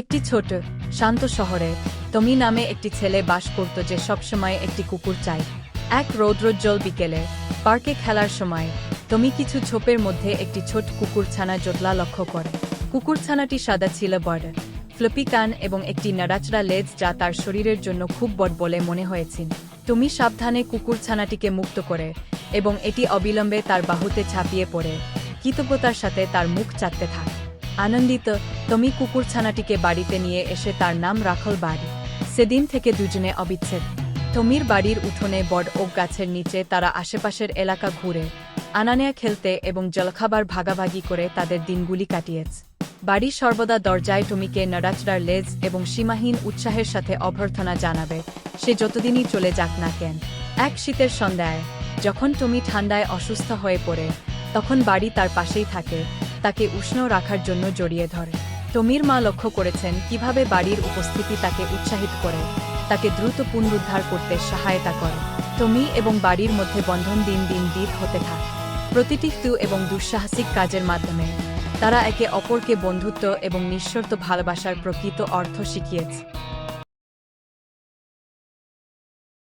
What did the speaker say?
একটি ছোট শান্ত শহরে টমি নামে একটি ছেলে বাস করত যে সবসময় একটি কুকুর চায়। এক রৌদ্রোজ্জ্বল বিকেলে পার্কে খেলার সময় টমি কিছু ছোপের মধ্যে একটি ছোট কুকুরছানা জটলা লক্ষ্য করে। কুকুরছানাটি সাদা ছিল, বড় ফ্লপি কান এবং একটি নাড়াচড়া লেজ যা তার শরীরের জন্য খুব বড় বলে মনে হয়েছিল। টমি সাবধানে কুকুরছানাটিকে মুক্ত করে এবং এটি অবিলম্বে তার বাহুতে ঝাঁপিয়ে পড়ে কৃতজ্ঞতার সাথে তার মুখ চাটতে থাকে। আনন্দিত টমি কুকুরছানাটিকে বাড়িতে নিয়ে এসে তার নাম রাখল বাড়ি। সেদিন থেকে দুজনে অবিচ্ছেদ। টমির বাড়ির উঠোনে বড় ওক গাছের নিচে তারা আশেপাশের এলাকা ঘুরে আনানেয়া খেলতে এবং জলখাবার ভাগাভাগি করে তাদের দিনগুলি কাটিয়েছে। বাড়ি সর্বদা দরজায় টমিকে নাড়াচড়ার লেজ এবং সীমাহীন উৎসাহের সাথে অভ্যর্থনা জানাবে, সে যতদিনই চলে যাক না কেন। এক শীতের সন্ধ্যায় যখন টমি ঠান্ডায় অসুস্থ হয়ে পড়ে, তখন বাড়ি তার পাশেই থাকে, তাকে উষ্ণ রাখার জন্য জড়িয়ে ধরে। টমির মা লক্ষ্য করেছেন কিভাবে বাড়ির উপস্থিতি তাকে উৎসাহিত করে, তাকে দ্রুত পুনরুদ্ধার করতে সহায়তা করে। টমি এবং বাড়ির মধ্যে বন্ধন দিন দিন দৃঢ় হতে থাকে। প্রতিটি এবং দুঃসাহসিক কাজের মাধ্যমে তারা একে অপরকে বন্ধুত্ব এবং নিঃশর্ত ভালোবাসার প্রকৃত অর্থ শিখিয়েছে।